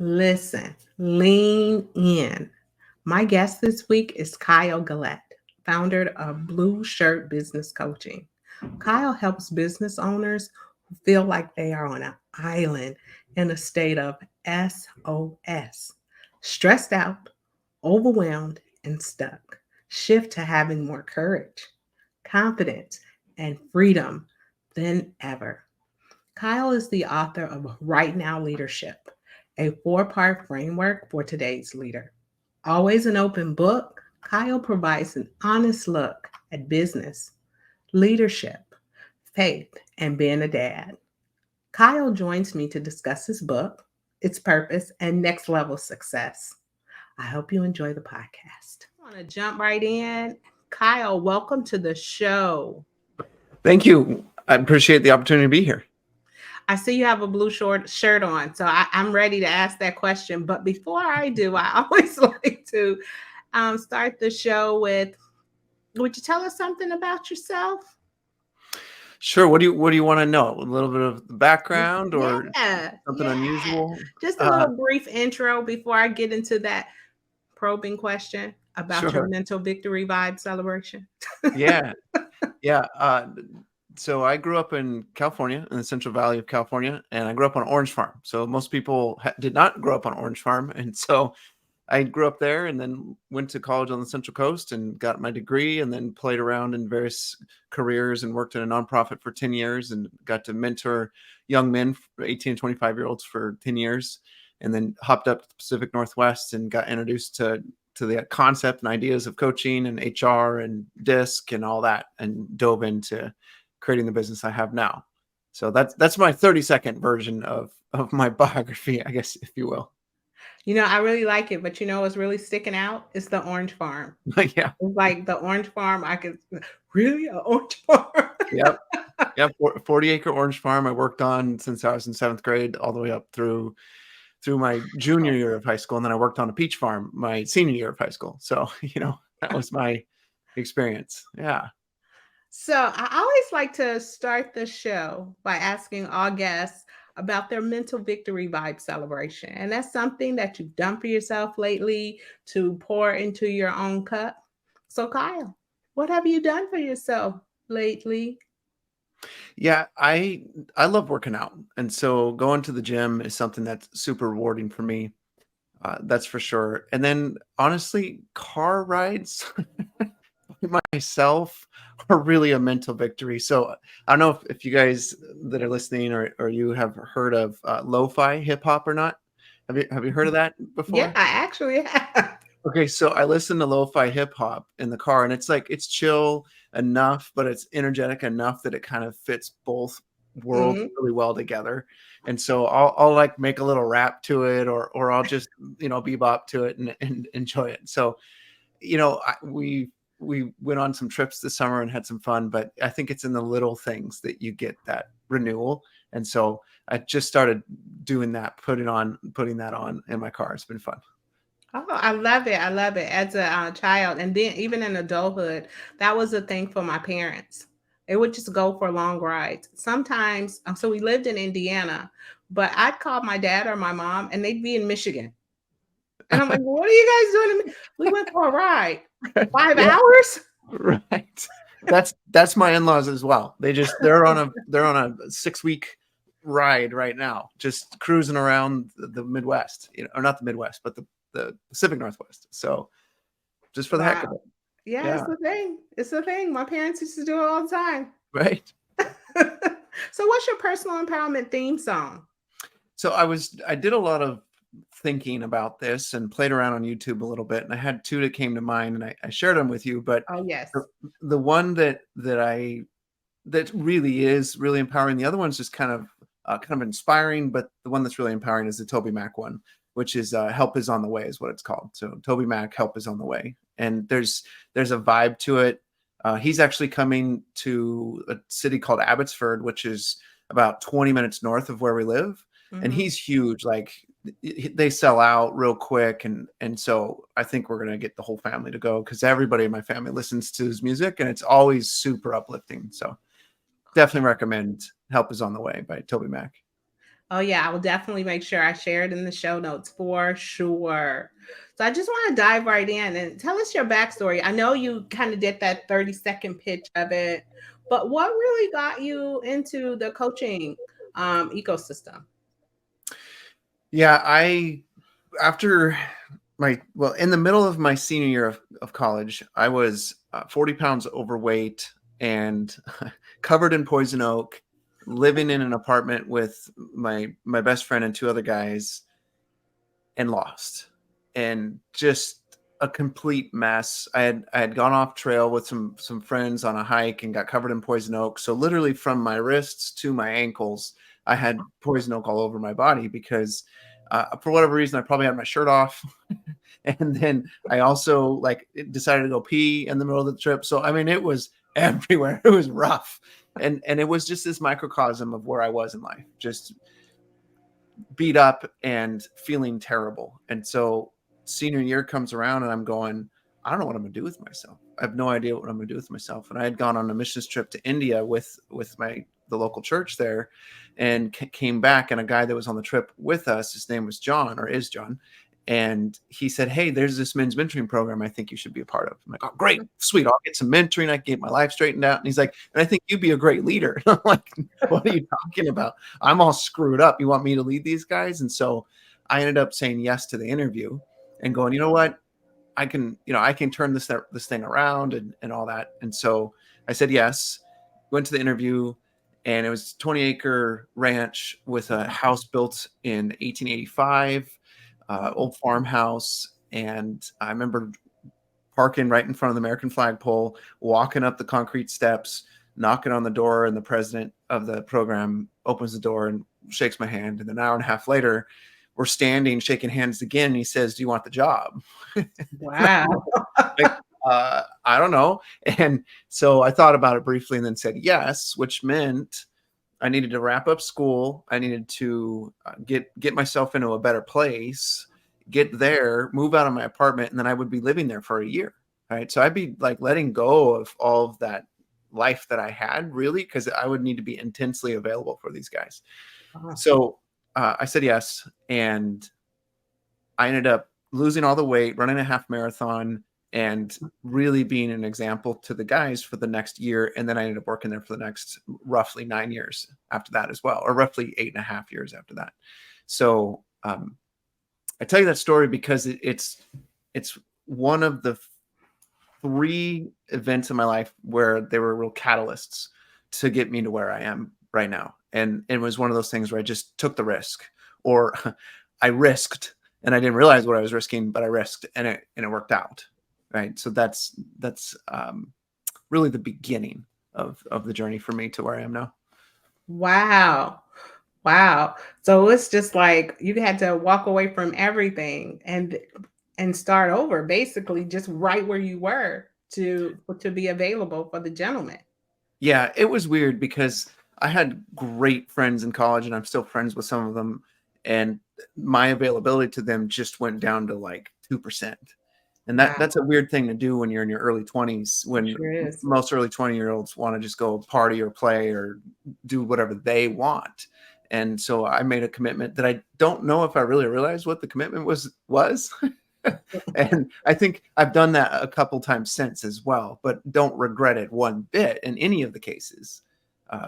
Listen, lean in. My guest this week is Kyle Gillette, founder of Blue Shirt Business Coaching. Kyle helps business owners who feel like they are on an island in a state of SOS, stressed out, overwhelmed, and stuck. Shift to having more courage, confidence, and freedom than ever. Kyle is the author of Right Now Leadership, a four-part framework for today's leader. Always an open book, Kyle provides an honest look at business, leadership, faith, and being a dad. Kyle joins me to discuss his book, its purpose, and next level success. I hope you enjoy the podcast. I want to jump right in. Kyle, welcome to the show. Thank you. I appreciate the opportunity to be here. I see you have a blue short shirt on, so I'm ready to ask that question. But before I do, I always like to start the show with, would you tell us something about yourself? Sure. What do you want to know? A little bit of the background or Yeah, something yeah. unusual? Just a Uh, little brief intro before I get into that probing question about your sure. mental victory vibe celebration. Yeah. Yeah. So I grew up in California, in the Central Valley of California, and I grew up on an orange farm. So most people did not grow up on an orange farm, and so I grew up there and then went to college on the Central Coast and got my degree and then played around in various careers and worked in a nonprofit for 10 years and got to mentor young men, 18 to 25-year-olds for 10 years. And then hopped up to the Pacific Northwest and got introduced to the concept and ideas of coaching and HR and DISC and all that, and dove into creating the business I have now. So that's my 30-second version of my biography, I guess, if you will. I really like it, but what's really sticking out is the orange farm. Yeah. It's like the orange farm. I could really an orange farm. Yep. Yeah, 40-acre orange farm I worked on since I was in seventh grade, all the way up through my junior year of high school, and then I worked on a peach farm my senior year of high school. So that was my experience. Yeah. So I always like to start the show by asking all guests about their mental victory vibe celebration. And that's something that you've done for yourself lately to pour into your own cup. So, Kyle, what have you done for yourself lately? Yeah, I love working out, and so going to the gym is something that's super rewarding for me. That's for sure. And then honestly, car rides myself are really a mental victory. So I don't know if you guys that are listening or you have heard of lo-fi hip hop or not. Have you heard of that Yeah, before? I actually have. Okay, so I listen to lo-fi hip hop in the car, and it's chill enough, but it's energetic enough that it kind of fits both worlds Mhm. really well together. And so I'll like make a little rap to it, or I'll just bebop to it and enjoy it. So we went on some trips this summer and had some fun, but I think it's in the little things that you get that renewal. And so I just started doing that, putting that on in my car. It's been fun. Oh, I love it. I love it as a child. And then even in adulthood, that was a thing for my parents. They would just go for long rides. Sometimes, so we lived in Indiana, but I'd call my dad or my mom and they'd be in Michigan. And I'm like, what are you guys doing? We went for a ride. 5 Yeah, hours? right. That's my in-laws as well. They're on a 6-week ride right now, just cruising around the Midwest, or not the Midwest, but the Pacific Northwest. So just for the heck of Wow. it. Yeah, it's Yeah. the thing. It's the thing. My parents used to do it all the time. Right. So, what's your personal empowerment theme song? So I did a lot of thinking about this and played around on YouTube a little bit, and I had two that came to mind, and I shared them with you. But Oh, yes. the one that really is really empowering. The other one's just kind of inspiring, but the one that's really empowering is the Toby Mac one, which is "Help Is on the Way" is what it's called. So Toby Mac, "Help Is on the Way," and there's a vibe to it. He's actually coming to a city called Abbotsford, which is about 20 minutes north of where we live, and Hmm. he's huge. Like they sell out real quick, and so I think we're gonna get the whole family to go because everybody in my family listens to his music, and it's always super uplifting. So definitely recommend "Help Is on the Way" by Toby Mac. Oh, yeah, I will definitely make sure I share it in the show notes for sure. So I just want to dive right in and tell us your backstory. I know you kind of did that 30-second pitch of it, but what really got you into the coaching ecosystem? Yeah, I after in the middle of my senior year of college, I was 40 pounds overweight and covered in poison oak, living in an apartment with my best friend and two other guys, and lost, and just a complete mess. I had gone off trail with some friends on a hike and got covered in poison oak. So literally from my wrists to my ankles, I had poison oak all over my body because for whatever reason I probably had my shirt off. And then I also like decided to go pee in the middle of the trip. So I mean, it was everywhere. It was rough, and it was just this microcosm of where I was in life, just beat up and feeling terrible. And so senior year comes around and I'm going, I don't know what I'm gonna do with myself. I have no idea what I'm gonna do with myself. And I had gone on a missions trip to India with the local church there, and came back. And a guy that was on the trip with us, his name was John, or is John, and he said, "Hey, there's this men's mentoring program I think you should be a part of." I'm like, "Oh, great, sweet, I'll get some mentoring. I can get my life straightened out." And he's like, "And I think you'd be a great leader." And I'm like, "What are you talking about? I'm all screwed up. You want me to lead these guys?" And so I ended up saying yes to the interview and going, you know what? I can turn this thing around and all that. And so I said yes, went to the interview, and it was 20-acre ranch with a house built in 1885, old farmhouse. And I remember parking right in front of the American flagpole, walking up the concrete steps, knocking on the door, and the president of the program opens the door and shakes my hand. And an hour and a half later, we're standing, shaking hands again. And he says, "Do you want the job?" Wow. Like, I don't know. And so I thought about it briefly and then said yes, which meant I needed to wrap up school. I needed to get myself into a better place, get there, move out of my apartment, and then I would be living there for a year. Right. So I'd be like letting go of all of that life that I had, really, because I would need to be intensely available for these guys. Oh, So I said yes. And I ended up losing all the weight, running a half marathon, and really being an example to the guys for the next year. And then I ended up working there for the next roughly 9 years after that as well, or roughly 8.5 years after that. So I tell you that story because it's one of the three events in my life where they were real catalysts to get me to where I am right now. And it was one of those things where I just took the risk, or I risked, and I didn't realize what I was risking, but I risked, and it worked out. Right. So that's really the beginning of the journey for me to where I am now. wow. Wow. So it's just like you had to walk away from everything and start over, basically just right where you were to be available for the gentleman. Yeah, it was weird because I had great friends in college and I'm still friends with some of them. And my availability to them just went down to like 2%. And Wow, that's a weird thing to do when you're in your early 20s, it when sure is. most early 20-year-olds want to just go party or play or do whatever they want. And so I made a commitment that I don't know if I really realized what the commitment was. And I think I've done that a couple times since as well, but don't regret it one bit in any of the cases.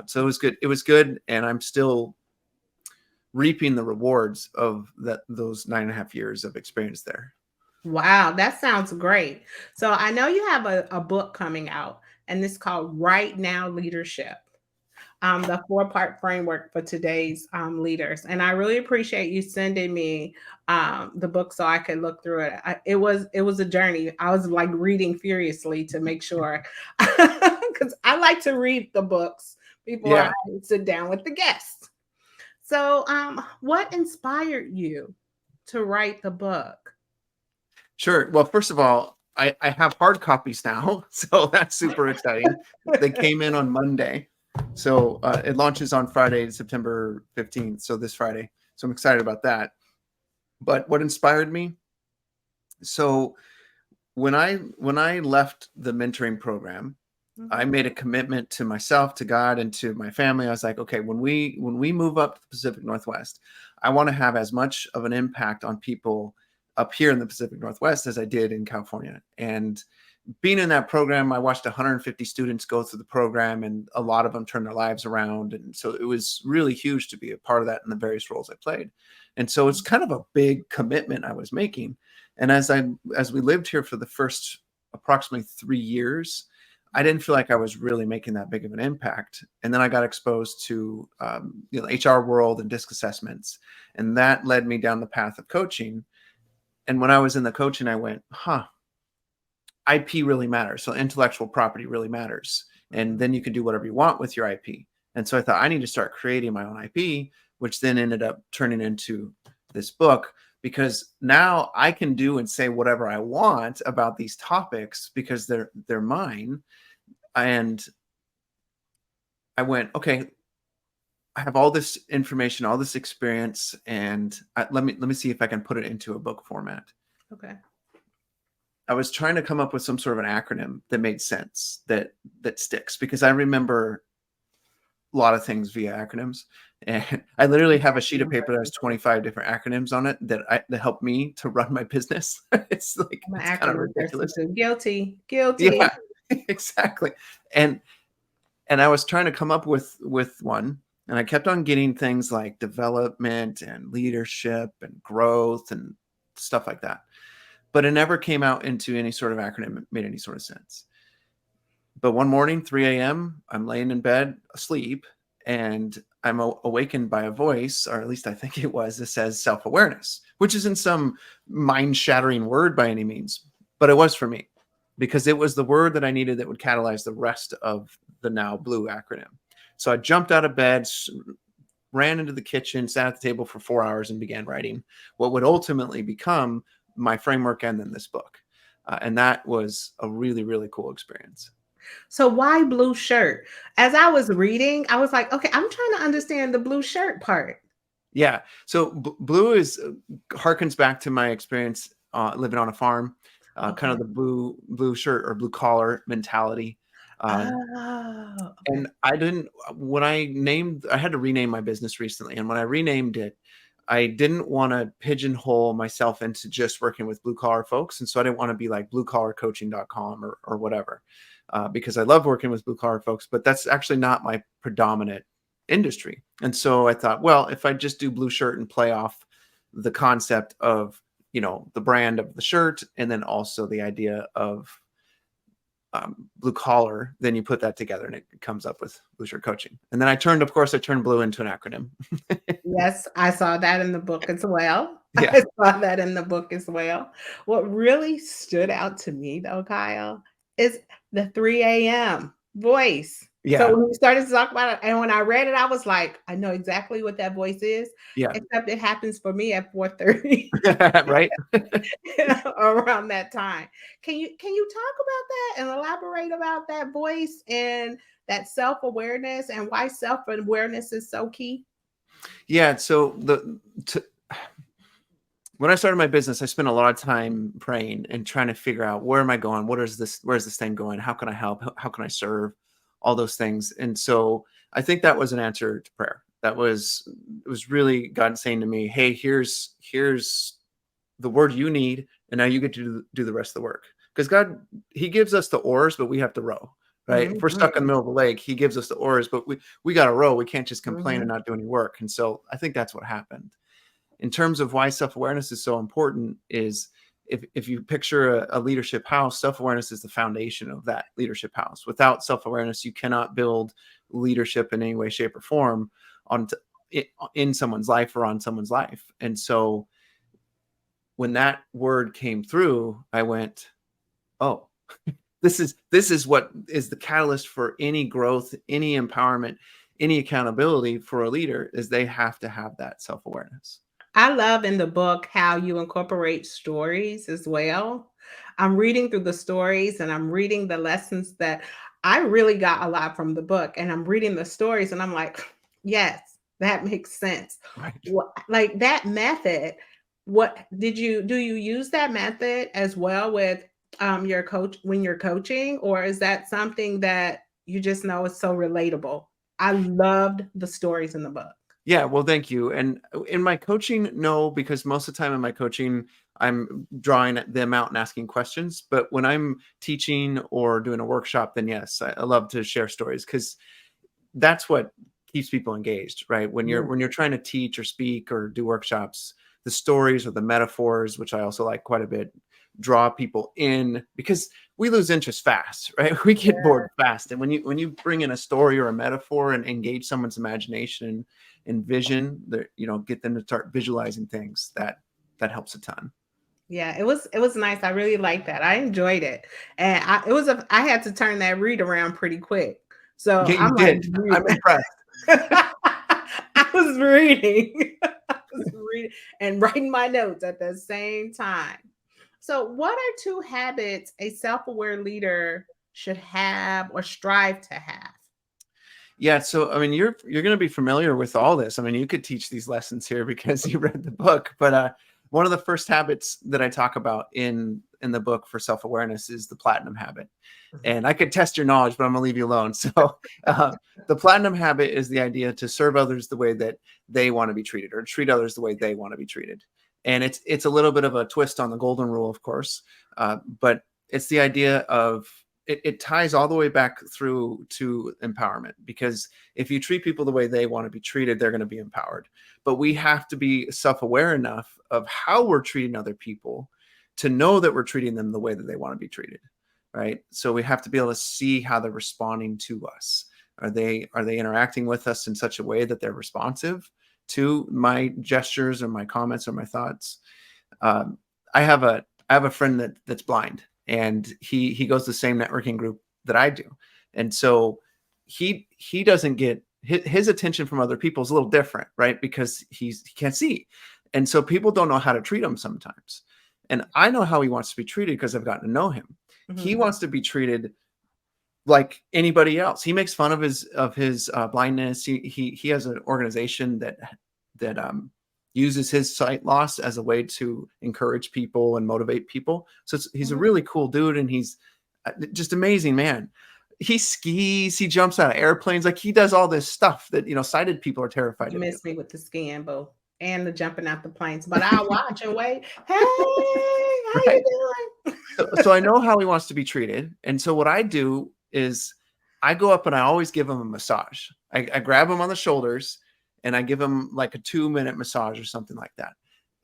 So it was good. It was good, and I'm still reaping the rewards of those 9.5 years of experience there. Wow, that sounds great. So I know you have a book coming out, and it's called Right Now Leadership. The four-part framework for today's leaders. And I really appreciate you sending me the book so I could look through it. It was a journey. I was like reading furiously to make sure because I like to read the books before I Yeah, sit down with the guests. So, what inspired you to write the book? sure. Well, first of all, I have hard copies now, so that's super exciting. They came in on Monday, so it launches on Friday, September 15th. So this Friday. So I'm excited about that. But what inspired me? So when I left the mentoring program, I Mhm. made a commitment to myself, to God, and to my family. I was like, okay, when we move up to the Pacific Northwest, I want to have as much of an impact on people up here in the Pacific Northwest as I did in California. And being in that program, I watched 150 students go through the program, and a lot of them turned their lives around. And so it was really huge to be a part of that in the various roles I played. And so it's kind of a big commitment I was making. And as we lived here for the first approximately 3 years, I didn't feel like I was really making that big of an impact. And then I got exposed to HR world and disc assessments, and that led me down the path of coaching. And when I was in the coaching, I went, huh, IP really matters. So intellectual property really matters. And Mhm. then you can do whatever you want with your IP. And so I thought I need to start creating my own IP, which then ended up turning into this book, because now I can do and say whatever I want about these topics because they're mine. And I went, okay, I have all this information, all this experience, and let me see if I can put it into a book format. Okay. I was trying to come up with some sort of an acronym that made sense, that sticks, because I remember a lot of things via acronyms. And I literally have a sheet of paper that has 25 different acronyms on it that help me to run my business. It's like I'm an it's kind of acronym person ridiculous. too. Guilty. Yeah, Guilty. exactly. And and I was trying to come up with one, and I kept on getting things like development and leadership and growth and stuff like that. But it never came out into any sort of acronym that made any sort of sense. But one morning, 3 a.m., I'm laying in bed asleep, and I'm awakened by a voice, or at least I think it was, that says self awareness, which isn't some mind shattering word by any means, but it was for me, because it was the word that I needed that would catalyze the rest of the now blue acronym. So I jumped out of bed, ran into the kitchen, sat at the table for 4 hours, and began writing what would ultimately become my framework and then this book. And that was a really, really cool experience. So why blue shirt? As I was reading, I was like, okay, I'm trying to understand the blue shirt part. Yeah. So blue is harkens back to my experience living on a farm, kind of Okay. the blue shirt or blue collar mentality. Uh, Oh, okay. and I didn't when I had to rename my business recently, and when I renamed it, I didn't want to pigeonhole myself into just working with blue collar folks, and so I didn't want to be like bluecollarcoaching.com or whatever, because I love working with blue collar folks, but that's actually not my predominant industry. And so I thought, well, if I just do blue shirt and play off the concept of the brand of the shirt, and then also the idea of blue collar, then you put that together and it comes up with blue shirt coaching. And then of course, I turned blue into an acronym. Yes, I saw that in the book as well. Yeah, I saw that in the book as well. What really stood out to me though, Kyle, is the 3 a.m. voice. So yeah, when we started to talk about it, and when I read it, I was like, I know exactly what that voice is, yeah. except it happens for me at 4:30 Right. around that time. Can you talk about that and elaborate about that voice and that self-awareness and why self-awareness is so key? Yeah. So when I started my business, I spent a lot of time praying and trying to figure out, where am I going? Where's this thing going? How can I help? How can I serve? All those things. And so I think that was an answer to prayer. It was really God saying to me, hey, here's the word you need, and now you get to do the rest of the work. Because God, He gives us the oars, but we have to row. Right? If we're stuck in the Mhm, middle of the lake, He gives us the oars, but we got to row. We can't just complain and mhm. not do any work. And so I think that's what happened. In terms of why self-awareness is so important, is if you picture a leadership house, self-awareness is the foundation of that leadership house. Without self-awareness, you cannot build leadership in any way, shape, or form on in someone's life or on someone's life. And so when that word came through, I went, oh, this is what is the catalyst for any growth, any empowerment, any accountability for a leader, is they have to have that self-awareness. I love in the book how you incorporate stories as well. I'm reading through the stories and I'm reading the lessons that I really got a lot from the book. And I'm reading the stories and I'm like, yes, that makes sense. Right. What, like that method, what did you do? You use that method as well with Your coach when you're coaching, or is that something that you just know is so relatable? I loved the stories in the book. Yeah, well, thank you. And in my coaching, no, because most of the time in my coaching, I'm drawing them out and asking questions. But when I'm teaching or doing a workshop, then yes, I love to share stories because that's what keeps people engaged, right? Yeah. When you're trying to teach or speak or do workshops, the stories or the metaphors, which I also like quite a bit, draw people in because we lose interest fast, right? We get bored fast. And when you bring in a story or a metaphor and engage someone's imagination and vision, that get them to start visualizing things, that helps a ton. Yeah, it was nice. I really liked that. I enjoyed it. And I had to turn that read around pretty quick. So Yeah, you I'm like did. I'm impressed. I was reading. I was reading and writing my notes at the same time. So what are two habits a self-aware leader should have or strive to have? Yeah, so I mean, you're going to be familiar with all this. I mean, you could teach these lessons here because you read the book. But one of the first habits that I talk about in the book for self awareness is the platinum habit. Mhm. And I could test your knowledge, but I'm gonna leave you alone. So, uh, the platinum habit is the idea to serve others the way that they want to be treated, or treat others the way they want to be treated. And it's a little bit of a twist on the golden rule, of course, but it's the idea of it ties all the way back through to empowerment, because if you treat people the way they want to be treated, they're going to be empowered. But we have to be self-aware enough of how we're treating other people to know that we're treating them the way that they want to be treated, right? So we have to be able to see how they're responding to us. Are they interacting with us in such a way that they're responsive to my gestures or my comments or my thoughts? um, I have a friend that's blind, and he goes to the same networking group that I do, and so he doesn't get his attention from other people is a little different, right? Because he can't see, and so people don't know how to treat him sometimes. And I know how he wants to be treated because I've gotten to know him. He Mhm. wants to be treated like anybody else. He makes fun of his blindness. He has an organization that uses his sight loss as a way to encourage people and motivate people. So he's a Mhm. really cool dude, and he's just amazing man. He skis, he jumps out of airplanes, like he does all this stuff that sighted people are terrified You to do. missed me with the skin, boo, and the jumping out the planes. But I'll watch and wait. Hey, how Right. you doing? So I know how he wants to be treated. And so what I do is I go up and I always give him a massage. I grab him on the shoulders and I give him like a 2-minute massage or something like that.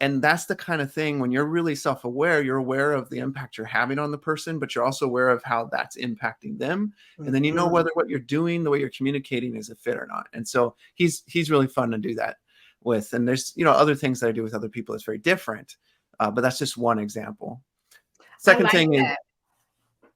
And that's the kind of thing when you're really self aware, you're aware of the impact you're having on the person, but you're also aware of how that's impacting them. And then you know Mhm. whether what you're doing, the way you're communicating is a fit or not. And so he's really fun to do that with. And there's other things that I do with other people that's very different. But that's just one example. I Second like thing is, that.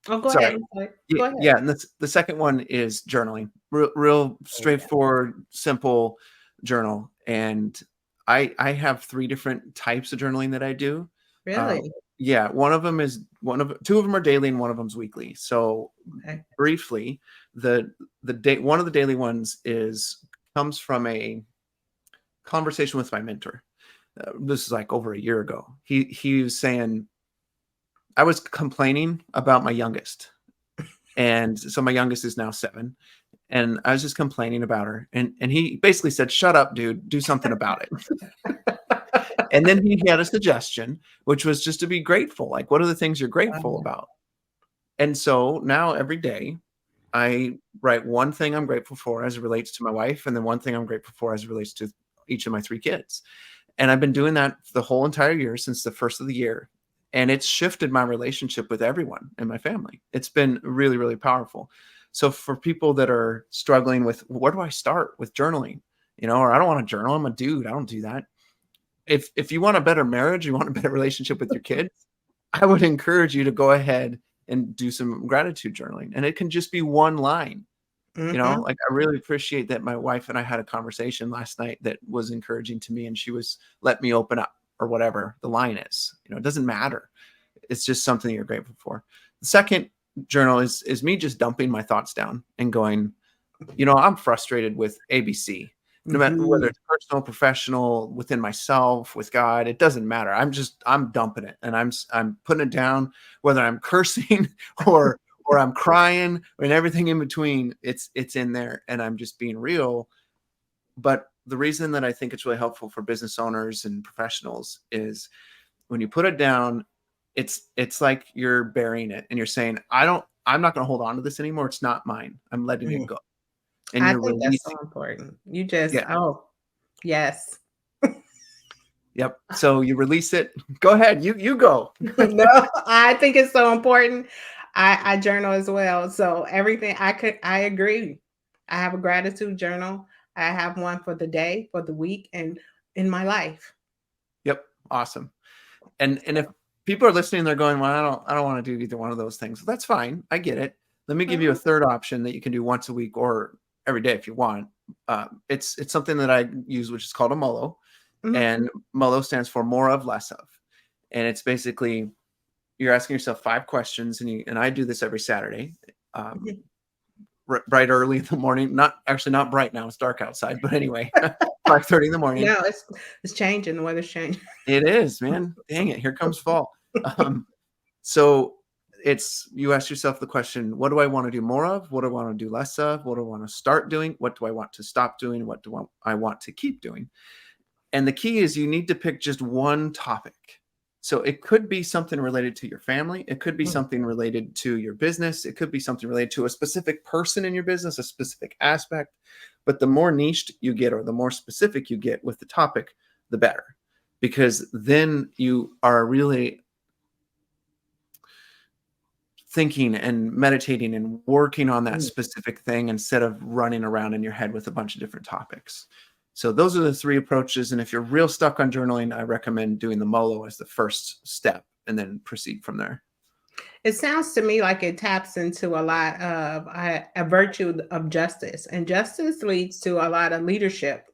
Oh, go ahead. sorry. I'm sorry. Yeah, Go ahead. yeah, and the second one is journaling. Real Oh, yeah. straightforward, simple journal. And I have 3 different types of journaling that I do. Uh, Really? yeah, two of them are daily and one of them's weekly. So Okay. briefly, one of the daily ones comes from a conversation with my mentor. This is like over a year ago. He was saying I was complaining about my youngest. And so my youngest is now 7. And I was just complaining about her. And he basically said, "Shut up, dude. Do something about it." And then he had a suggestion, which was just to be grateful. Like, what are the things you're grateful Wow. about? And so now every day I write one thing I'm grateful for as it relates to my wife, and then one thing I'm grateful for as it relates to each of my 3 kids. And I've been doing that the whole entire year since the first of the year. And it's shifted my relationship with everyone in my family. It's been really, really powerful. So for people that are struggling with where do I start with journaling? Or I don't want to journal. I'm a dude. I don't do that. If you want a better marriage, you want a better relationship with your kids, I would encourage you to go ahead and do some gratitude journaling. And it can just be one line. Mhm. Like I really appreciate that my wife and I had a conversation last night that was encouraging to me, and she was let me open up, or whatever the line is. It doesn't matter. It's just something you're grateful for. The second journal is me just dumping my thoughts down and going, I'm frustrated with ABC. No matter whether Mhm. it's personal, professional, within myself, with God, it doesn't matter. I'm dumping it and I'm putting it down, whether I'm cursing or I'm crying and everything in between, it's in there and I'm just being real. But the reason that I think it's really helpful for business owners and professionals is when you put it down, it's like you're burying it and you're saying, I'm not going to hold on to this anymore. It's not mine. I'm letting it Mm. go. And I you're think that's so releasing. important. You just, Yeah. oh, yes. Yep. So you release it. Go ahead. You go. No, I think it's so important. I journal as well. So everything I agree. I have a gratitude journal. I have one for the day, for the week, and in my life. Yep. Awesome. And if people are listening, they're going, well, I don't want to do either one of those things. That's fine. I get it. Let me give you a Mhm, third option that you can do once a week or every day if you want. It's something that I use, which is called a MOLO, mhm, and MOLO stands for more of, less of. And it's basically you're asking yourself 5 questions, and I do this every Saturday, um, mhm. bright early in the morning. Not bright now; it's dark outside. But anyway, 5:30 in the morning. No, it's changing. The weather's changing. It is, man. Dang it! Here comes fall. Um, so it's you ask yourself the question: what do I want to do more of? What do I want to do less of? What do I want to start doing? What do I want to stop doing? What do I want to keep doing? And the key is you need to pick just one topic. So it could be something related to your family. It could be Mm, something related to your business. It could be something related to a specific person in your business, a specific aspect. But the more niched you get or the more specific you get with the topic, the better. Because then you are really thinking and meditating and working on that mm. specific thing instead of running around in your head with a bunch of different topics. So those are the 3 approaches. And if you're real stuck on journaling, I recommend doing the MOLO as the first step and then proceed from there. It sounds to me like it taps into a lot of a virtue of justice, and justice leads to a lot of leadership,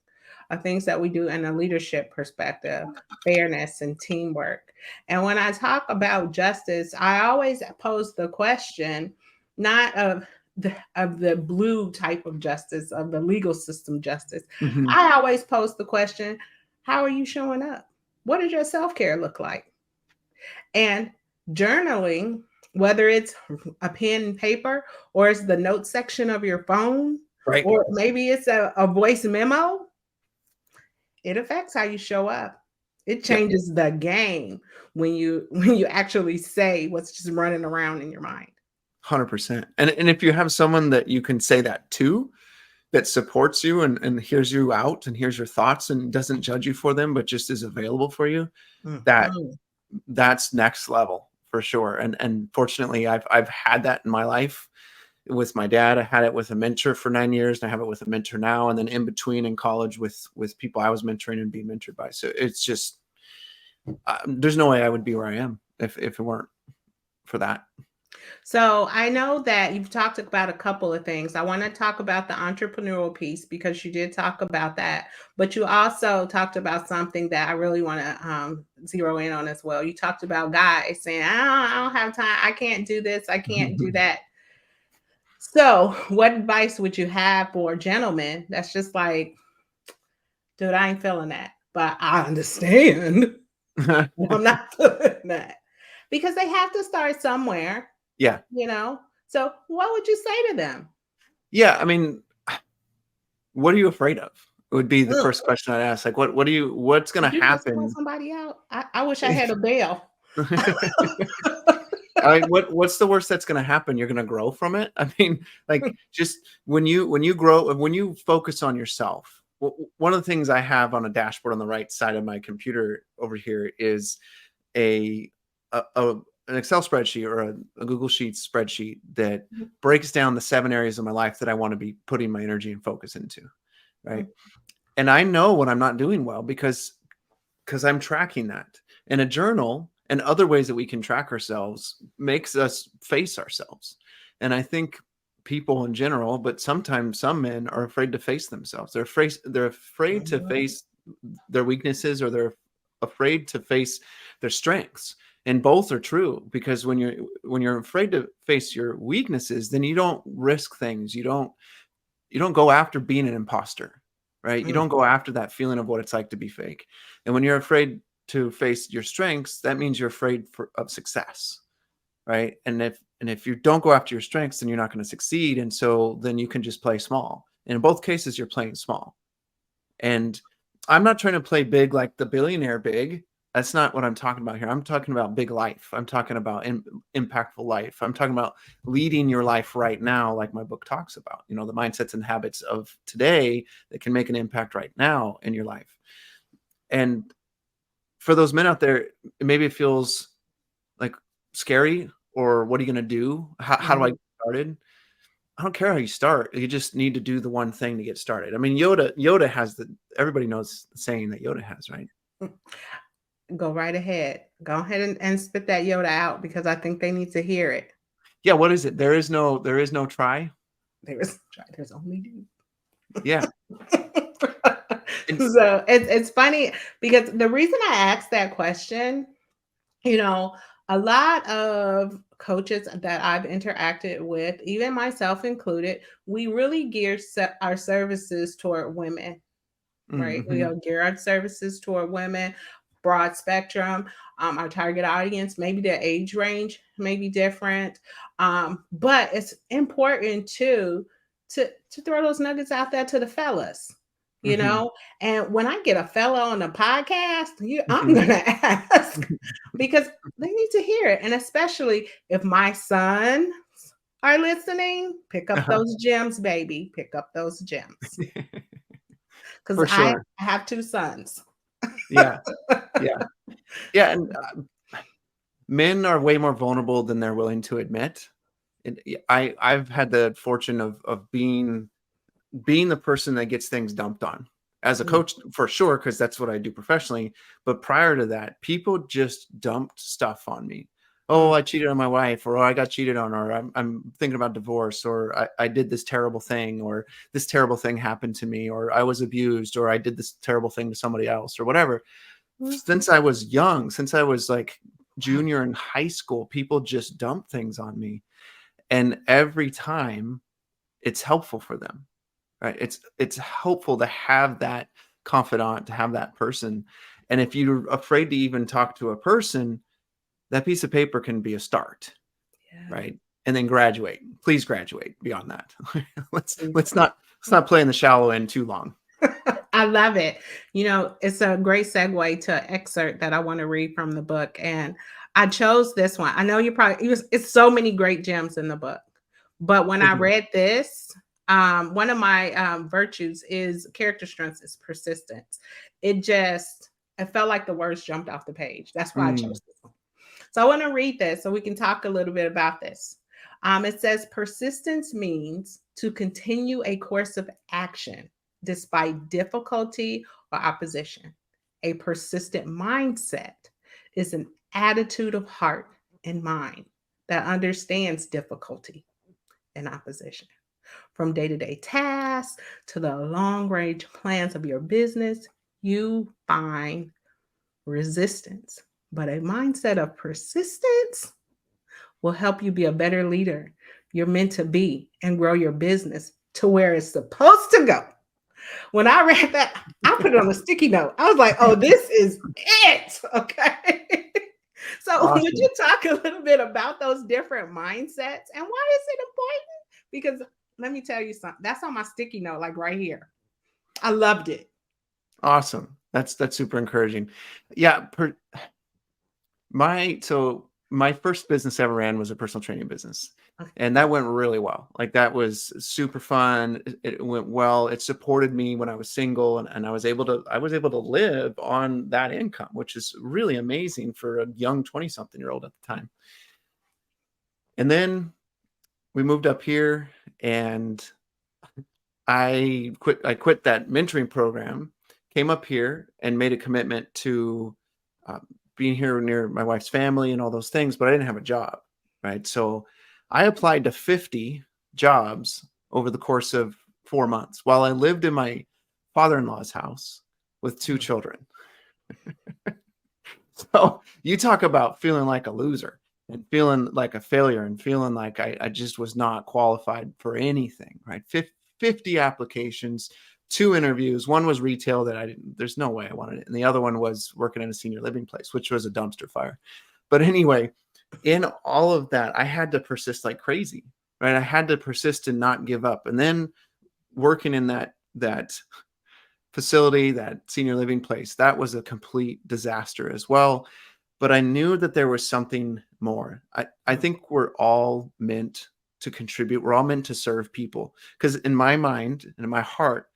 things that we do in a leadership perspective, fairness and teamwork. And when I talk about justice, I always pose the question, not of the blue type of justice, of the legal system justice. Mhm. I always pose the question, how are you showing up? What does your self care look like? And journaling, whether it's a pen and paper or it's the note section of your phone, Right. or maybe it's a voice memo, it affects how you show up. It Yep. changes the game when you actually say what's just running around in your mind. 100%. And if you have someone that you can say that to, that supports you and hears you out and hears your thoughts and doesn't judge you for them, but just is available for you, that Mhm. that's next level for sure. And fortunately, I've had that in my life with my dad. I had it with a mentor for 9 years, and I have it with a mentor now. And then in between in college with people I was mentoring and being mentored by. So it's just there's no way I would be where I am if it weren't for that. So I know that you've talked about a couple of things. I want to talk about the entrepreneurial piece because you did talk about that, but you also talked about something that I really want to zero in on as well. You talked about guys saying, I don't have time. I can't do this. I can't do that. So, what advice would you have for a gentleman that's just like, dude, I ain't feeling that, but I understand. I'm not feeling that because they have to start somewhere, Yeah. you know? So, what would you say to them? Yeah. I mean, what are you afraid of? Would be the Ugh, first question I'd ask. Like, what's going did to you just call happen? somebody out? I wish I had a bell. I mean, what's the worst that's going to happen? You're going to grow from it. I mean, like just when you grow, when you focus on yourself. One of the things I have on a dashboard on the right side of my computer over here is a, an Excel spreadsheet or a Google Sheets spreadsheet that breaks down the 7 areas of my life that I want to be putting my energy and focus into. Right. And I know when I'm not doing well because I'm tracking that. And a journal and other ways that we can track ourselves makes us face ourselves. And I think people in general, but sometimes some men are afraid to face themselves. They're afraid to Mhm. face their weaknesses, or they're afraid to face their strengths. And both are true, because when you're afraid to face your weaknesses, then you don't risk things. You don't go after being an imposter. right? You Mm. don't go after that feeling of what it's like to be fake. And when you're afraid to face your strengths, that means you're afraid of success, right? And if you don't go after your strengths, then you're not going to succeed. And so then you can just play small. And in both cases, you're playing small. And I'm not trying to play big like the billionaire big. That's not what I'm talking about here. I'm talking about big life. I'm talking about impactful life. I'm talking about leading your life right now, like my book talks about, the mindsets and habits of today that can make an impact right now in your life. And for those men out there, maybe it feels like scary, or what are you going to do? How do I Mhm. get started? I don't care how you start. You just need to do the one thing to get started. I mean, Yoda has everybody knows the saying that Yoda has, right? Go right ahead. Go ahead and spit that Yoda out because I think they need to hear it. Yeah. What is it? There is no try. There's only do. Yeah. And So it's funny because the reason I asked that question, you know, a lot of coaches that I've interacted with, even myself included, we really gear our services toward women, right? We mhm. gear our services toward women, broad spectrum. Our target audience, maybe their age range may be different, but it's important to throw those nuggets out there to the fellas, you Mhm. know. And when I get a fella on the podcast, I'm Mhm. gonna ask because they need to hear it, and especially if my sons are listening, pick up Uh-huh. those gems, baby, pick up those gems because For I sure. have two sons. Yeah. Yeah. Yeah. And men are way more vulnerable than they're willing to admit. And I've had the fortune of being the person that gets things dumped on as a Mm, coach, for sure, because that's what I do professionally. But prior to that, people just dumped stuff on me. Oh, mm, I cheated on my wife, or, oh, I got cheated on, or I'm thinking about divorce, or I did this terrible thing, or this terrible thing happened to me, or I was abused, or I did this terrible thing to somebody else, or whatever. mm. Since I was young, since I was like Wow. junior in high school, people just dump things on me. And every time it's helpful for them, right? It's helpful to have that confidant, to have that person. And if you're afraid to even talk to a person, that piece of paper can be a start, Yeah. right? And then graduate. Please graduate beyond that. let's Please. let's not let's not play in the shallow end too long. I love it. It's a great segue to an excerpt that I want to read from the book. And I chose this one. I know you probably, it's so many great gems in the book. But when I Mhm. read this, one of my virtues is character strengths is persistence. It felt like the words jumped off the page. That's why I Mm. chose this one. So I want to read this so we can talk a little bit about this. It says persistence means to continue a course of action despite difficulty or opposition. A persistent mindset is an attitude of heart and mind that understands difficulty and opposition. From day to day tasks to the long range plans of your business, you find resistance. But a mindset of persistence will help you be a better leader you're meant to be and grow your business to where it's supposed to go. When I read that, I put it on a sticky note. I was like, oh, this is it. Okay. So, would you Awesome. talk a little bit about those different mindsets and why is it important? Because let me tell you something, that's on my sticky note, like right here. I loved it. Awesome. That's super encouraging. Yeah, my first business I ever ran was a personal training business. Okay. And that went really well. Like, that was super fun. It went well. It supported me when I was single, and I was able to live on that income, which is really amazing for a young 20-something-year-old at the time. And then we moved up here, and I quit that mentoring program, came up here and made a commitment to uh, being here near my wife's family and all those things, but I didn't have a job, right? So I applied to 50 jobs over the course of 4 months while I lived in my father-in-law's house with two children. So you talk about feeling like a loser and feeling like a failure and feeling like I just was not qualified for anything, right? 50 applications, two interviews. One was retail that I didn't, there's no way I wanted it. And the other one was working in a senior living place, which was a dumpster fire. But anyway, in all of that, I had to persist like crazy, right? I had to persist and not give up. And then working in that facility, that senior living place, that was a complete disaster as well. But I knew that there was something more. I think we're all meant to contribute. We're all meant to serve people. Because in my mind and in my heart,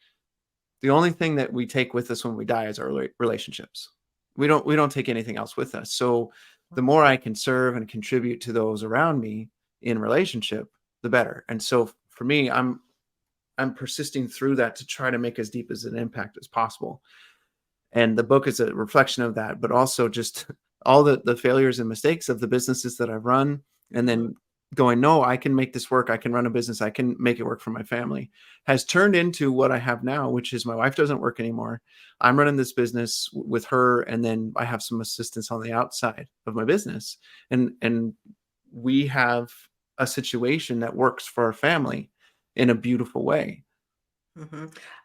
the only thing that we take with us when we die is our relationships. We don't take anything else with us. So the more I can serve and contribute to those around me in relationship, the better. And so for me, I'm persisting through that to try to make as deep as an impact as possible. And the book is a reflection of that, but also just all the failures and mistakes of the businesses that I've run, and then going, no, I can make this work. I can run a business. I can make it work for my family, has turned into what I have now, which is my wife doesn't work anymore. I'm running this business with her. And then I have some assistance on the outside of my business. And we have a situation that works for our family in a beautiful way.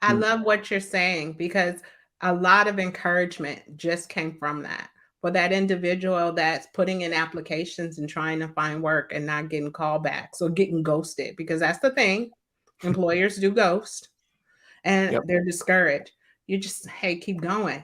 I love what you're saying, because a lot of encouragement just came from that. For that individual that's putting in applications and trying to find work and not getting callbacks or getting ghosted, because that's the thing. Employers do ghost and Yep. they're discouraged. You just, hey, keep going.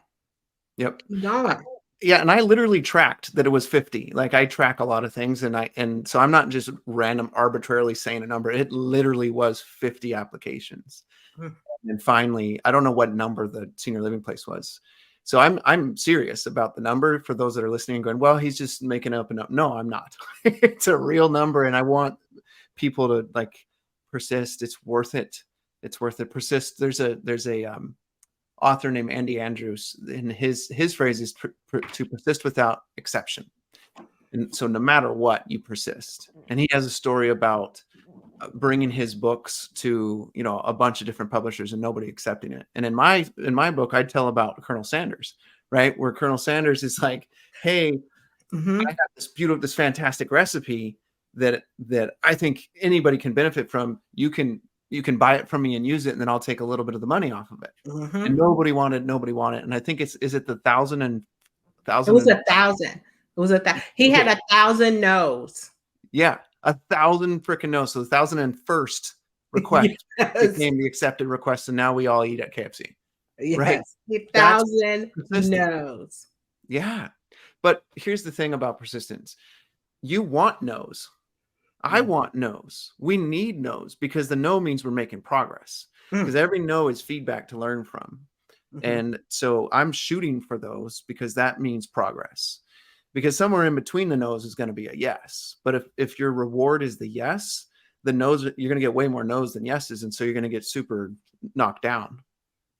Yep. Keep going. Yeah, and I literally tracked that it was 50. Like I track a lot of things, and so I'm not just random arbitrarily saying a number. It literally was 50 applications. Mm. And finally, I don't know what number the senior living place was. So I'm serious about the number for those that are listening and going, well, he's just making up and up. No, I'm not. It's a real number, and I want people to like persist. It's worth it. It's worth it. Persist. There's a author named Andy Andrews, and his phrase is to persist without exception. And so no matter what, you persist. And he has a story about bringing his books to, a bunch of different publishers and nobody accepting it. And in my book, I tell about Colonel Sanders, right? Where Colonel Sanders is like, hey, I have this fantastic recipe that I think anybody can benefit from. You can buy it from me and use it, and then I'll take a little bit of the money off of it. And nobody wanted. And I think is it the 1,000 and 1,000? It was 1,000. It was 1,000. He had 1,000 no's. Yeah, 1,000 freaking no's. So the 1,001st request became the accepted request, and now we all eat at KFC. Yes, right? 1,000 no's. Yeah, but here's the thing about persistence: you want no's. I want no's. We need no's, because the no means we're making progress. Because every no is feedback to learn from. And so I'm shooting for those, because that means progress. Because somewhere in between the no's is going to be a yes. But if your reward is the yes, the no's, you're going to get way more no's than yeses. And so you're going to get super knocked down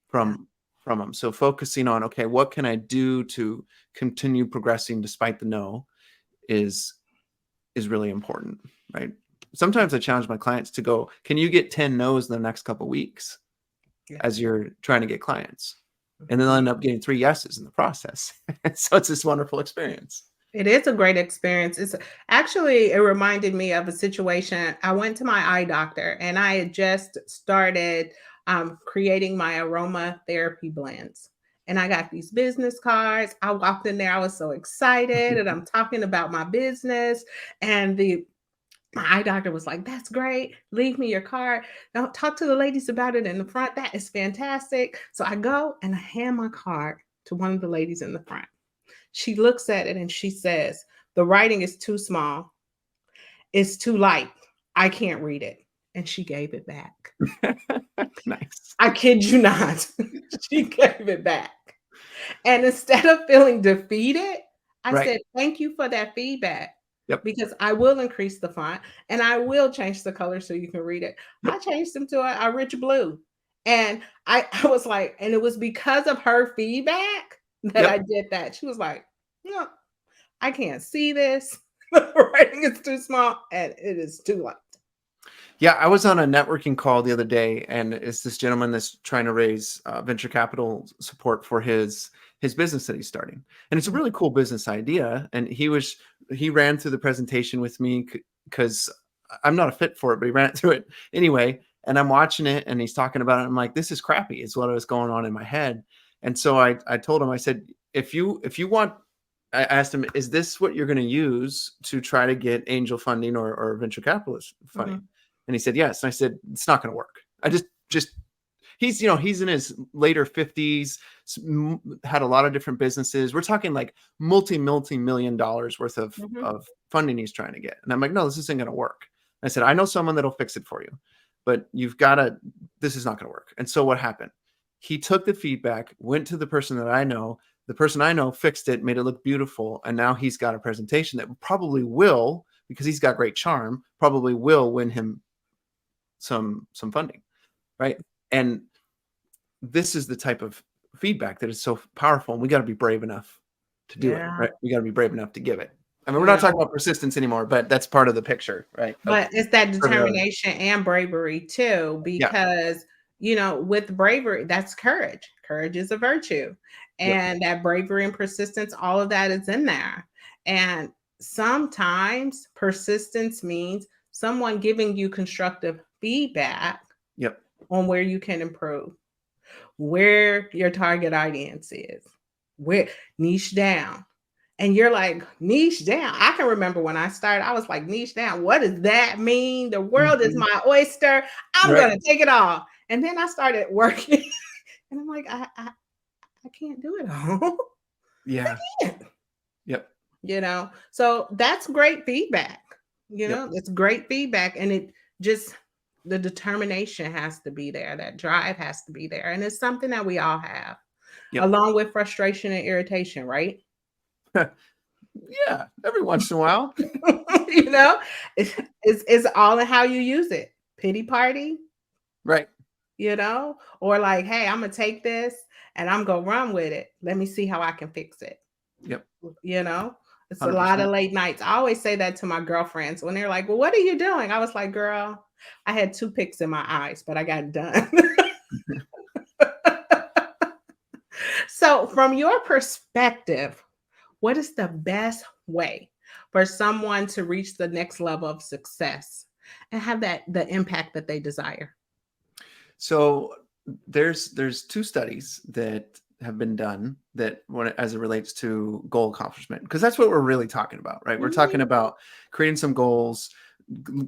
from them. So focusing on, okay, what can I do to continue progressing despite the no is really important, right? Sometimes I challenge my clients to go, can you get 10 no's in the next couple of weeks as you're trying to get clients? And then they'll end up getting 3 yeses in the process. So it's this wonderful experience. It is a great experience. It reminded me of a situation. I went to my eye doctor, and I had just started creating my aromatherapy blends. And I got these business cards. I walked in there. I was so excited, and I'm talking about my business. And my eye doctor was like, that's great. Leave me your card. Don't talk to the ladies about it in the front. That is fantastic. So I go and I hand my card to one of the ladies in the front. She looks at it and she says, the writing is too small. It's too light. I can't read it. And she gave it back. Nice. I kid you not. She gave it back. And instead of feeling defeated, I said, thank you for that feedback. Yep. Because I will increase the font and I will change the color so you can read it. Yep. I changed them to a rich blue. And I was like, and it was because of her feedback that I did that. She was like, no, I can't see this. The writing is too small and it is too light. Yeah, I was on a networking call the other day, and it's this gentleman that's trying to raise venture capital support for his business that he's starting. And it's a really cool business idea. And he ran through the presentation with me because I'm not a fit for it, but he ran it through it anyway. And I'm watching it and he's talking about it. I'm like, this is crappy. It's what was going on in my head. And so I told him, I said, if you want, I asked him, is this what you're going to use to try to get angel funding or venture capitalist funding? Mhm. And he said, yes. And I said, it's not going to work. I just, he's, he's in his later 50s, had a lot of different businesses. We're talking like multi-million dollars worth Mhm. of funding he's trying to get. And I'm like, no, this isn't going to work. I said, I know someone that'll fix it for you, but you've got to, this is not going to work. And so what happened? He took the feedback, went to the person that I know. The person I know fixed it, made it look beautiful. And now he's got a presentation that probably will, because he's got great charm, probably will win him some funding. Right. And this is the type of feedback that is so powerful. And we got to be brave enough to do it. Yeah. Right. We got to be brave enough to give it. I mean, we're not Yeah. talking about persistence anymore, but that's part of the picture, right? Of But it's that perseverance. determination and bravery too, Yeah. because with bravery, that's courage. Courage is a virtue. Yep. And that bravery and persistence, all of that is in there. And sometimes persistence means someone giving you constructive feedback Yep. on where you can improve, where your target audience is, where niche down. And you're like, niche down. I can remember when I started, I was like, niche down. What does that mean? The world is Mhm. my oyster. I'm Right. going to take it all. And then I started working and I'm like, I can't do it all. Yeah. Can't. Yep. So that's great feedback. Yep. It's great feedback. And it just, the determination has to be there. That drive has to be there. And it's something that we all have, Yep. along with frustration and irritation, right? Yeah. Every once in a while. you know, it's all in how you use it. Pity party, Right. or like, hey, I'm gonna take this and I'm gonna run with it. Let me see how I can fix it. Yep. You know, it's a lot 100%. of late nights. I always say that to my girlfriends when they're like, well, what are you doing? I was like, girl, I had two picks in my eyes, but I got it done. So, from your perspective, what is the best way for someone to reach the next level of success and have the impact that they desire? So there's two studies that have been done that as it relates to goal accomplishment, because that's what we're really talking about, right? We're talking Mhm, about creating some goals,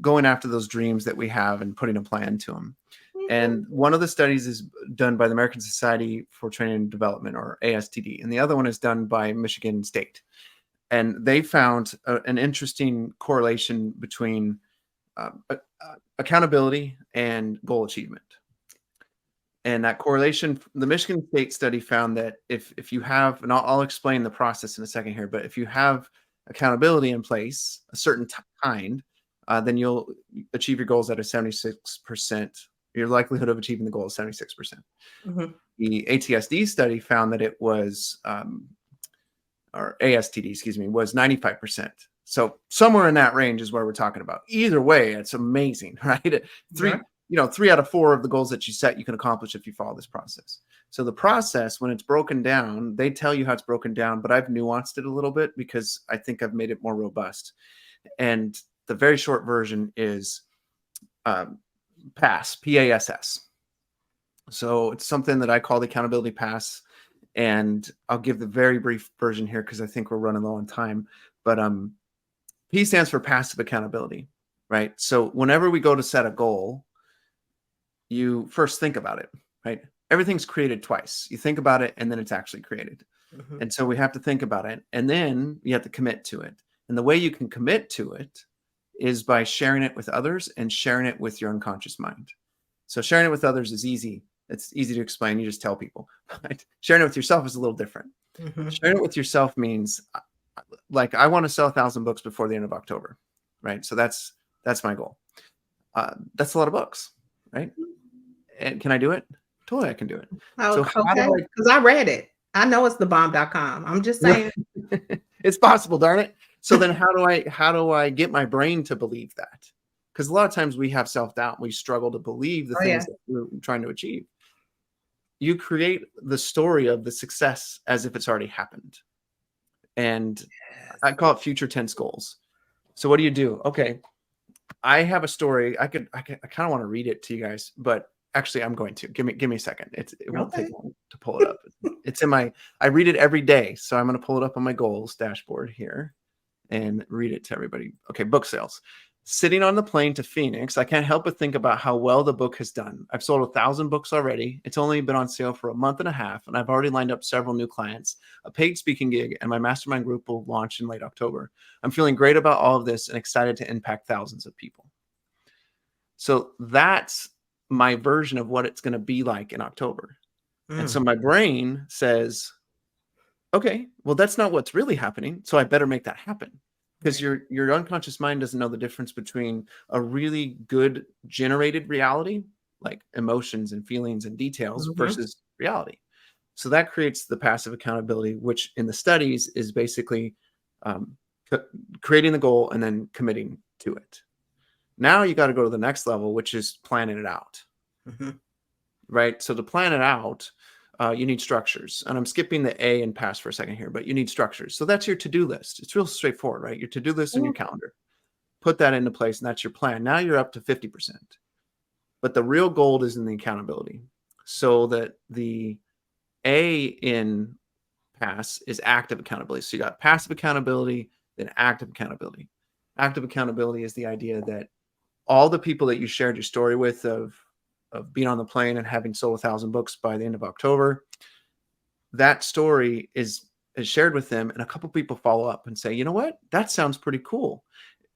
going after those dreams that we have and putting a plan to them. mhm, And one of the studies is done by the American Society for Training and Development, or ASTD, and the other one is done by Michigan State. And they found an interesting correlation between accountability and goal achievement. And that correlation, the Michigan State study found that if you have, and I'll explain the process in a second here, but if you have accountability in place, a certain kind, then you'll achieve your goals at a 76%. Your likelihood of achieving the goal is 76%. mhm. The ATSD study found that it was, or ASTD, excuse me, was 95%. So somewhere in that range is where we're talking about. Either way, it's amazing, right? Right. 3 out of 4 of the goals that you set, you can accomplish if you follow this process. So the process, when it's broken down, they tell you how it's broken down, but I've nuanced it a little bit because I think I've made it more robust. And the very short version is PASS, PASS. So it's something that I call the accountability pass. And I'll give the very brief version here because I think we're running low on time. But P stands for passive accountability, right? So whenever we go to set a goal, you first think about it, right? Everything's created twice. You think about it and then it's actually created. Mhm. And so we have to think about it and then you have to commit to it. And the way you can commit to it is by sharing it with others and sharing it with your unconscious mind. So sharing it with others is easy. It's easy to explain. You just tell people. Right? Sharing it with yourself is a little different. Mhm. Sharing it with yourself means, like, I want to sell 1,000 books before the end of October, right? So that's my goal. That's a lot of books, right? And can I do it? Totally, I can do it. Oh, So how okay. do Because I read it. I know it's thebomb.com. I'm just I? saying. It's possible, darn it. So then, how do I get my brain to believe that? Because a lot of times we have self doubt. We struggle to believe the Oh, yeah. things that we're trying to achieve. You create the story of the success as if it's already happened. And I call it future tense goals. So what do you do? Okay, I have a story. I kind of want to read it to you guys, but actually I'm going to. Give me a second. It won't take Okay. long to pull it up. It's in my I read it every day, so I'm going to pull it up on my goals dashboard here and read it to everybody. Okay, book sales. Sitting on the plane to Phoenix, I can't help but think about how well the book has done. I've sold 1,000 books already. It's only been on sale for a month and a half, and I've already lined up several new clients, a paid speaking gig, and my mastermind group will launch in late October. I'm feeling great about all of this and excited to impact thousands of people. So that's my version of what it's going to be like in October. And so Mm. my brain says, okay, well, that's not what's really happening. So I better make that happen, because Right. your unconscious mind doesn't know the difference between a really good generated reality, like emotions and feelings and details, Mhm. versus reality. So that creates the passive accountability, which in the studies is basically um, creating the goal and then committing to it. Now you got to go to the next level, which is planning it out, Mhm. right? So to plan it out, you need structures. And I'm skipping the A and pass for a second here, but you need structures. So that's your to-do list. It's real straightforward, right? Your to-do list in your Mm. calendar. Put that into place, and that's your plan. Now you're up to 50%. But the real gold is in the accountability. So that the A in pass is active accountability. So you got passive accountability, then active accountability. Active accountability is the idea that all the people that you shared your story with of being on the plane and having sold 1,000 books by the end of October, that story is shared with them, and a couple people follow up and say, you know what, that sounds pretty cool.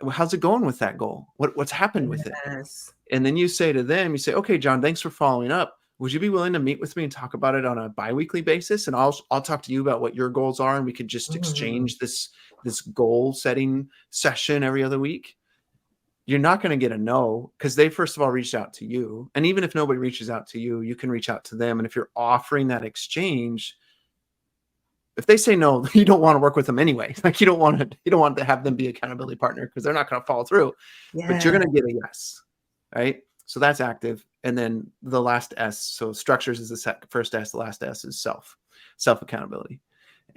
Well, how's it going with that goal? What's happened with it? Yes. And then you say to them, you say, okay, John, thanks for following up. Would you be willing to meet with me and talk about it on a biweekly basis? And I'll talk to you about what your goals are, and we could just Mm. exchange this goal setting session every other week. You're not going to get a no, because they first of all reached out to you. And even if nobody reaches out to you, you can reach out to them. And if you're offering that exchange, if they say no, you don't want to work with them anyway. Like you don't want to have them be accountability partner, because they're not going to follow through. But you're Yeah. going to get a yes, right? So that's active. And then the last S, so structures is the first S, the last S is self accountability.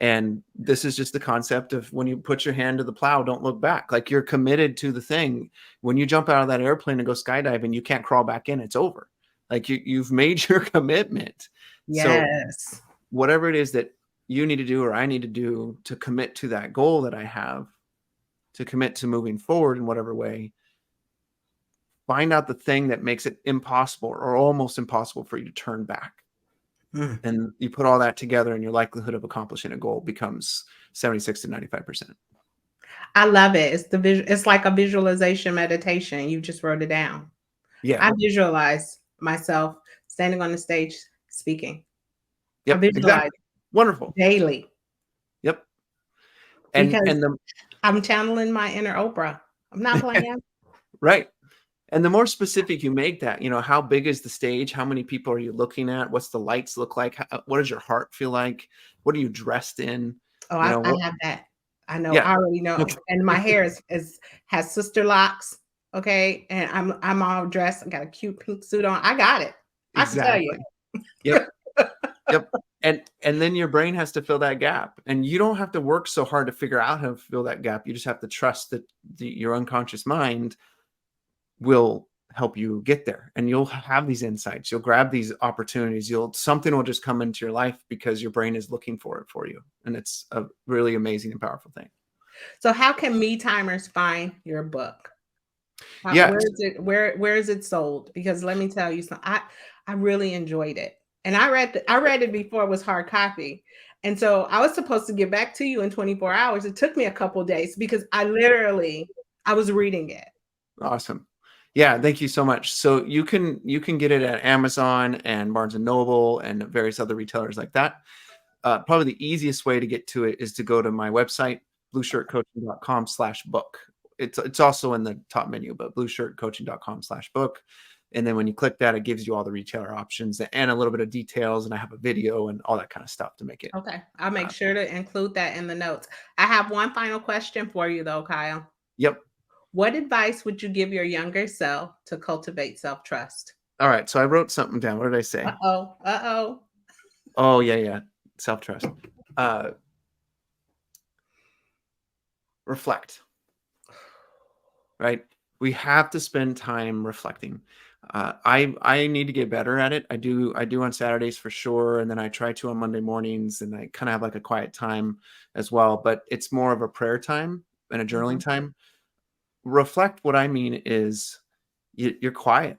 And this is just the concept of when you put your hand to the plow, don't look back. Like you're committed to the thing. When you jump out of that airplane and go skydiving, you can't crawl back in. It's over. Like you've made your commitment. So Yes. whatever it is that you need to do or I need to do to commit to that goal that I have, to commit to moving forward in whatever way, find out the thing that makes it impossible or almost impossible for you to turn back. Mm. And you put all that together, and your likelihood of accomplishing a goal becomes 76 to 95%. I love it. It's like a visualization meditation. You just wrote it down. Yeah. I visualize myself standing on the stage speaking. I Yep. visualize Exactly. Wonderful. daily Yep. And because the I'm channeling my inner Oprah. I'm not playing. right. And the more specific you make that, how big is the stage? How many people are you looking at? What's the lights look like? What does your heart feel like? What are you dressed in? Oh, I What? have that. I know. Yeah. I already know. Okay. And my hair is has sister locks. Okay, and I'm all dressed. I got a cute pink suit on. I got it. I can tell you. Exactly. Yep. Yep. And then your brain has to fill that gap. And you don't have to work so hard to figure out how to fill that gap. You just have to trust that your unconscious mind will help you get there, and you'll have these insights. You'll grab these opportunities. Something will just come into your life because your brain is looking for it for you. And it's a really amazing and powerful thing. So how can me timers find your book? Where Yes. is it? Where is it sold? Because let me tell you something. I really enjoyed it, and I read it before it was hard copy, and so I was supposed to get back to you in 24 hours. It took me a couple days because I was reading it. Awesome. Yeah, thank you so much. So you can get it at Amazon and Barnes and Noble and various other retailers like that. Probably the easiest way to get to it is to go to my website, blueshirtcoaching.com/book. It's also in the top menu, but blueshirtcoaching.com/book. And then when you click that, it gives you all the retailer options and a little bit of details. And I have a video and all that kind of stuff to make it. Okay, I'll make Uh, sure to include that in the notes. I have one final question for you, though, Kyle. yep. What advice would you give your younger self to cultivate self trust? All right. So I wrote something down. What did I say? Uh oh. Uh oh. Oh, yeah, yeah. Self-trust. Uh, reflect, right? We have to spend time reflecting. I need to get better at it. I do on Saturdays for sure, and then I try to on Monday mornings, and I kind of have like a quiet time as well. But it's more of a prayer time and a journaling Mhm. time. Reflect. What I mean is you're quiet.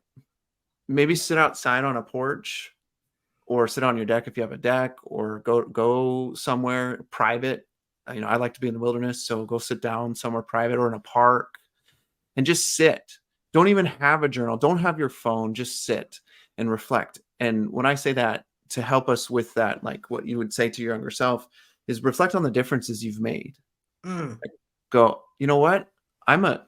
Maybe sit outside on a porch or sit on your deck if you have a deck, or go somewhere private. I like to be in the wilderness, so go sit down somewhere private or in a park and just sit. Don't even have a journal. Don't have your phone. Just sit and reflect. And when I say that, to help us with that, like what you would say to your younger self, is reflect on the differences you've made. Mm. Like, go, you know what? I'm a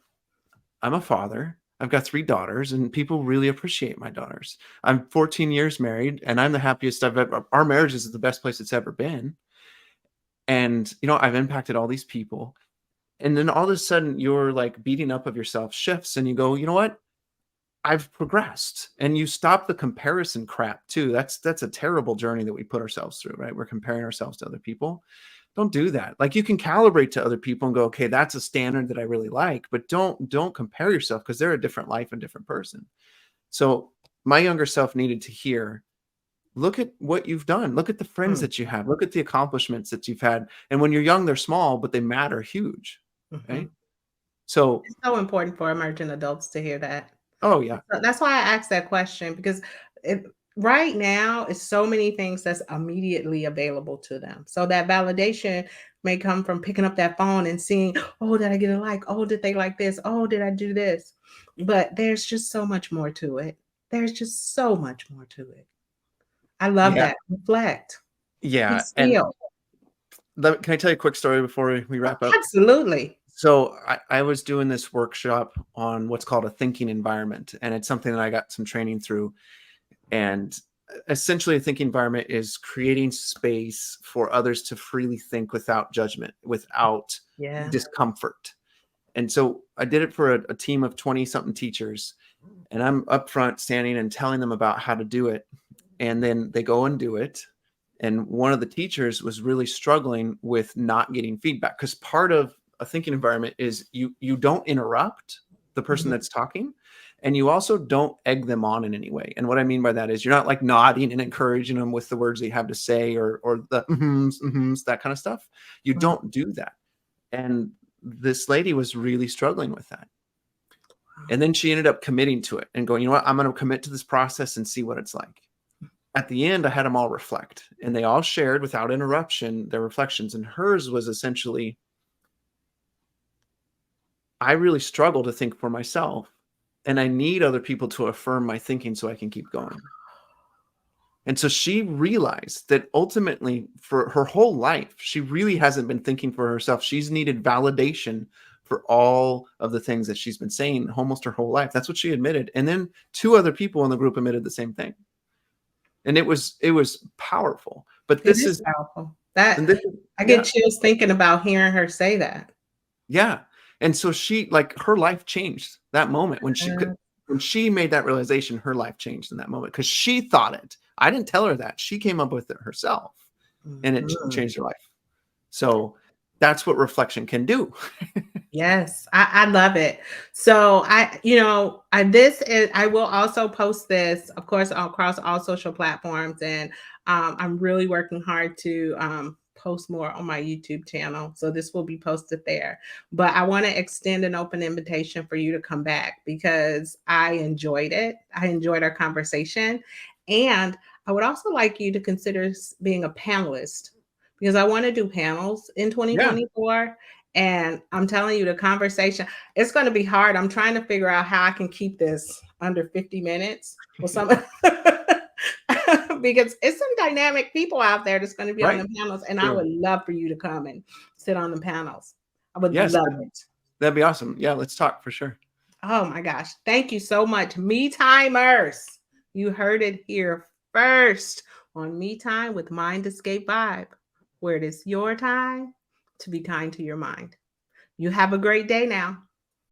I'm a father. I've got 3 daughters, and people really appreciate my daughters. I'm 14 years married, and I'm the happiest I've ever. Our marriage is the best place it's ever been. And I've impacted all these people. And then all of a sudden, your like beating up of yourself shifts, and you go, you know what? I've progressed. And you stop the comparison crap too. That's a terrible journey that we put ourselves through, right? We're comparing ourselves to other people. Don't do that. Like, you can calibrate to other people and go, okay, that's a standard that I really like, but don't compare yourself, because they're a different life and different person. So my younger self needed to hear, look at what you've done. Look at the friends Mm. that you have. Look at the accomplishments that you've had. And when you're young, they're small, but they matter huge. Mhm. Right. So, It's so important for emerging adults to hear that. oh yeah. So that's why I asked that question because it right now it's so many things that's immediately available to them. So that validation may come from picking up that phone and seeing, oh, did I get a like? Oh, did they like this? Oh, did I do this? But there's just so much more to it. There's just so much more to it. I love Yeah. that. Reflect. Be Yeah. And still. can I tell you a quick story before we wrap up? Absolutely. So I was doing this workshop on what's called a thinking environment, and it's something that I got some training through. And essentially, a thinking environment is creating space for others to freely think without judgment, without Yeah. discomfort. And so I did it for a team of 20 something teachers, and I'm up front standing and telling them about how to do it. And then they go and do it. And one of the teachers was really struggling with not getting feedback, because part of a thinking environment is you don't interrupt the person Mhm. that's talking, and you also don't egg them on in any way. And what I mean by that is, you're not like nodding and encouraging them with the words they have to say, or the mhm, mhm, that kind of stuff. You Mhm. don't do that. And this lady was really struggling with that. And then she ended up committing to it and going, you know what, I'm going to commit to this process and see what it's like. At the end, I had them all reflect, and they all shared without interruption their reflections. And hers was essentially, I really struggle to think for myself, and I need other people to affirm my thinking so I can keep going. And so she realized that ultimately, for her whole life, she really hasn't been thinking for herself. She's needed validation for all of the things that she's been saying almost her whole life. That's what she admitted. And then 2 other people in the group admitted the same thing. And it was powerful. But It this is is powerful. That and this I get yeah. chills thinking about hearing her say that. Yeah. And so she, like, her life changed that moment when she made that realization. Her life changed in that moment because she thought it. I didn't tell her that. She came up with it herself, and it Mhm. changed her life. So that's what reflection can do. Yes, I love it. So I will also post this, of course, across all social platforms, and I'm really working hard to post more on my YouTube channel. So this will be posted there. But I want to extend an open invitation for you to come back because I enjoyed it. I enjoyed our conversation, and I would also like you to consider being a panelist because I want to do panels in Yeah. 2024. And I'm telling you, the conversation, it's going to be hard. I'm trying to figure out how I can keep this under 50 minutes or something. Because it's some dynamic people out there that's going to be on Right. the panels. And I True. would love for you to come and sit on the panels. I would Yes, love it. that'd be awesome. Yeah, let's talk for sure. Oh my gosh. Thank you so much. Me timers. You heard it here first on Me Time with Mind Escape Vibe, where it is your time to be kind to your mind. You have a great day now.